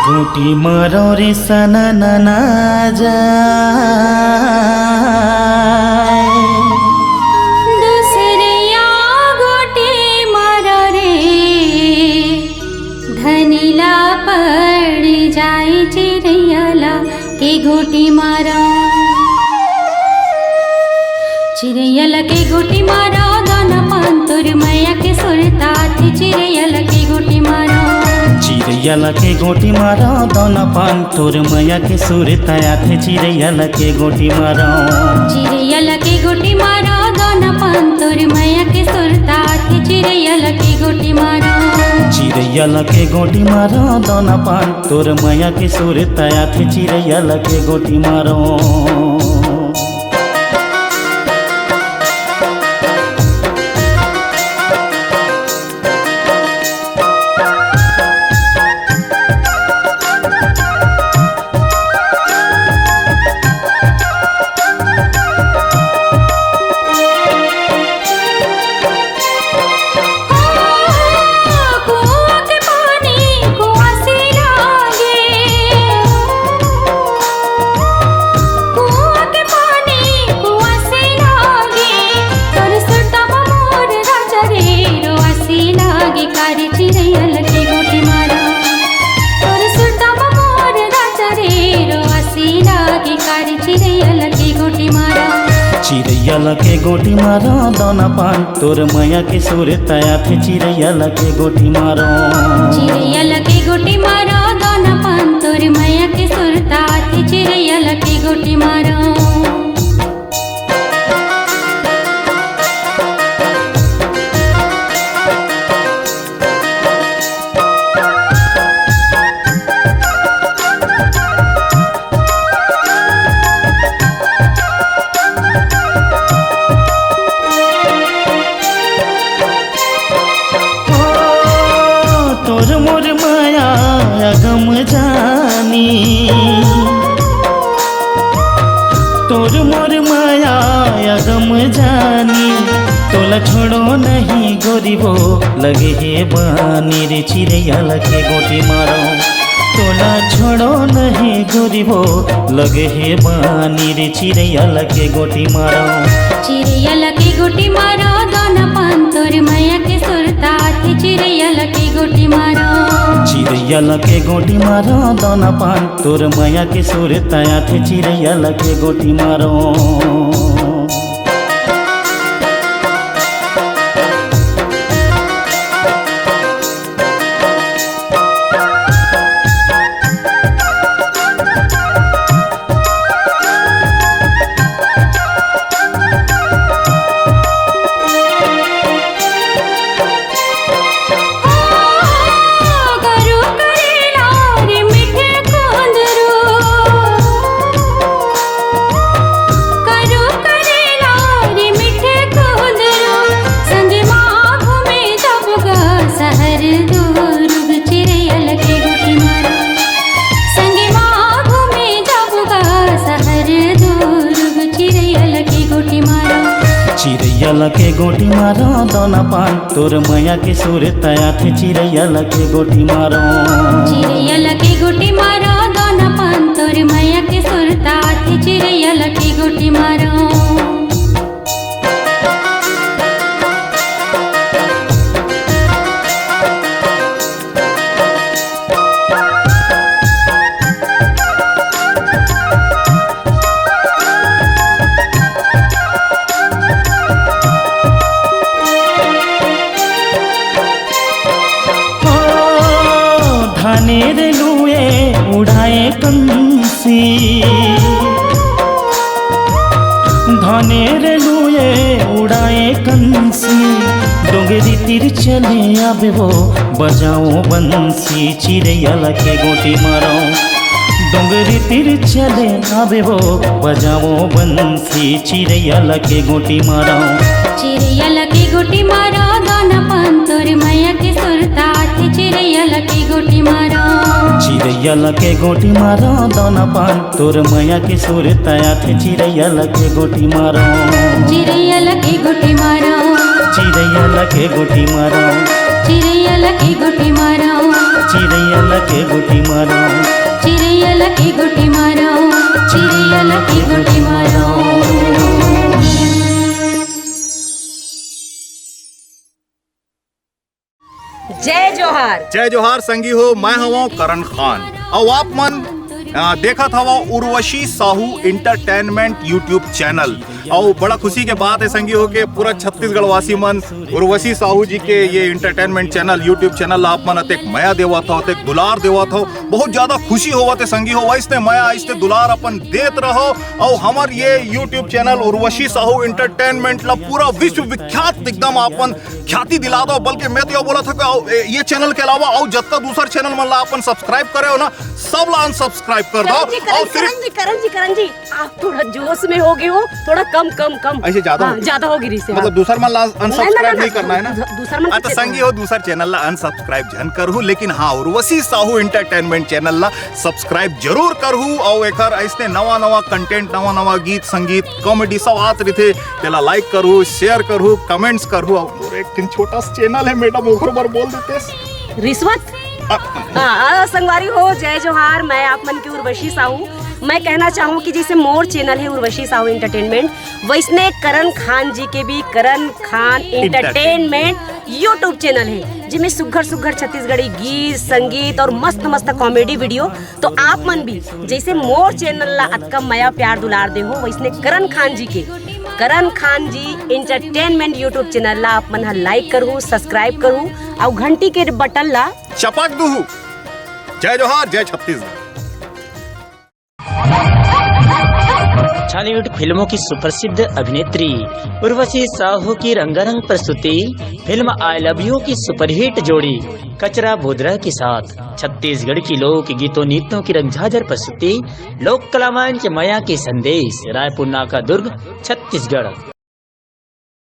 गोटी मारो रे सना ना जाए दूसरिया गोटी मारो रे धनीला पड़ जाए चिड़ैयाला के गोटी मारो चिड़ैयाला के गोटी मारो दाना पान तोर मैया के सुरता थी चिड़ैयाला के गोटी मारो चिड़ैयाला के गोटी मारो दाना पान तोर मैया के सुरता थे चिड़ैयाला के गोटी मारो चिड़ैयाला के गोटी मारो दाना पान तोर मैया के सुरता थी चिड़ैयाला के गोटी मारो चिड़ैयाला के गोटी मारो दाना पान तोर मैया के सुरता थे चिड़ैयाला के गोटी मारो चिड़ैयाला के गोटी मारो दाना पान तोर मैया के सुरता थे चिड़ैयाला के गोटी मारो चिड़ैयाला के गोटी मारो दाना पान तोर मैया के सुरता थी चिड़ैयाला के गोटी मारो तोर मोर माया गम जानी तोर मोर माया गम जानी तोला छोड़ो नहीं गोरीबो लगे हे बानी रे चिड़ैयाला के गोटी मारो तोला छोड़ो नहीं गोरीबो लगे हे बानी रे चिड़ैयाला के गोटी मारो चिड़ैयाला के गोटी मारो दाना पान तोर मैया के सुरता थी चिड़ैयाला के गोटी मारो चिड़ैयाला के गोटी मारो दाना पान तोर मैया के सुरता थे चिड़ैयाला के गोटी मारो चिड़ैयाला के गोटी मारो दाना पान तोर मैया के सुरता थे चिड़ैयाला के गोटी मारो चिड़ैयाला के गोटी मारो दाना पान तोर मैया के सुरता थी चिड़ैयाला के गोटी मारो धानेर लुए उड़ाए कंसी धानेर लुए उड़ाए कंसी डोंगरी तीर चले आबे वो बजाओ बंसी चिड़ैयाला के गोटी मारो डोंगरी तीर चले आबे वो बजाओ बंसी चिड़ैयाला के गोटी मारो चिड़ैयाला के गोटी मारो दाना पान तोर मैया के सुरता थी चिड़ैयाला के गोटी मारो चिड़ैयाला के गोटी मारो दाना पान तोर मैया के सुरता थे चिड़ैयाला के गोटी मारो चिड़ैयाला के गोटी मारो चिड़ैयाला के गोटी मारो चिरैया लके गोटी मारो, चिड़ैया लके गोटी मारो, चिरैया लके गोटी मारो, चिरैया लके गोटी मारो। जय जोहार। जय जोहार संगी हो, मैं हूँ करण खान और आप मन देखा था वो Urvashi Sahu entertainment YouTube channel. और बड़ा खुशी के बात है संगी हो के पूरा छत्तीसगढ़ वासी मन उर्वशी साहू जी के ये इंटरटेनमेंट चैनल यूट्यूब चैनल आप मन अतेक माया देवा था, अतेक दुलार देवा था, बहुत ज्यादा खुशी होवा थे संगी हो। वैसे माया ऐसे दुलार अपन देत रहो और हमार ये YouTube channel Urvashi Sahu entertainment ला पूरा विश्व विख्यात एकदम अपन ख्याति दिला दो। बल्कि मैं तो बोला था कि ये चैनल के अलावा और जितना दूसरा चैनल मन ला अपन सब्सक्राइब करे हो ना, सब ला अनसब्सक्राइब कर दो। और करण जी आप थोड़ा जोश में हो गए हो, थोड़ा कम ऐसे ज्यादा ज्यादा होगी रीसे, मतलब दूसरा मन ला अनसब्सक्राइब नहीं करना है ना। दूसरा मन तो संगी हो दूसरा चैनल ला अनसब्सक्राइब जन करहु, लेकिन हाँ उर्वशी साहू इंटरटेनमेंट चैनल ला सब्सक्राइब जरूर करहु। और एक ऐसे नवा कंटेंट, नवा गीत संगीत कॉमेडी सब आत रहे तेला लाइक करहु, शेयर करहु, कमेंट्स करहु। और एक दिन छोटा सा चैनल है मैडम ओखर बार बोल देते रिश्वत। संगवारी हो जय जोहार, मैं आप मन की उर्वशी साहू। मैं कहना चाहूँ कि जैसे मोर चैनल है उर्वशी साहू इंटरटेनमेंट, वैसने करण खान जी के भी करण खान इंटरटेनमेंट यूट्यूब चैनल है, जिसमें सुघर छत्तीसगढ़ी गीत संगीत और मस्त कॉमेडी वीडियो। तो आप मन भी जैसे मोर चैनल ला अतका माया प्यार दुलार दे हो, वैसने Karan Khan ji entertainment YouTube channel ला आप मन लाइक करूँ, सब्सक्राइब करूँ और घंटी के बटन ला चपक दूँ। जय जोहार, जय छत्तीसगढ़। बॉलीवुड फिल्मों की सुप्रसिद्ध अभिनेत्री उर्वशी साहू की रंगारंग प्रस्तुति फिल्म आई लव यू की सुपरहिट जोड़ी कचरा बोधरा के साथ छत्तीसगढ़ की लोक गीतों नृत्यों की रंगझाझर प्रस्तुति लोक कला मंच माया के संदेश, रायपुर नाका दुर्ग, छत्तीसगढ़।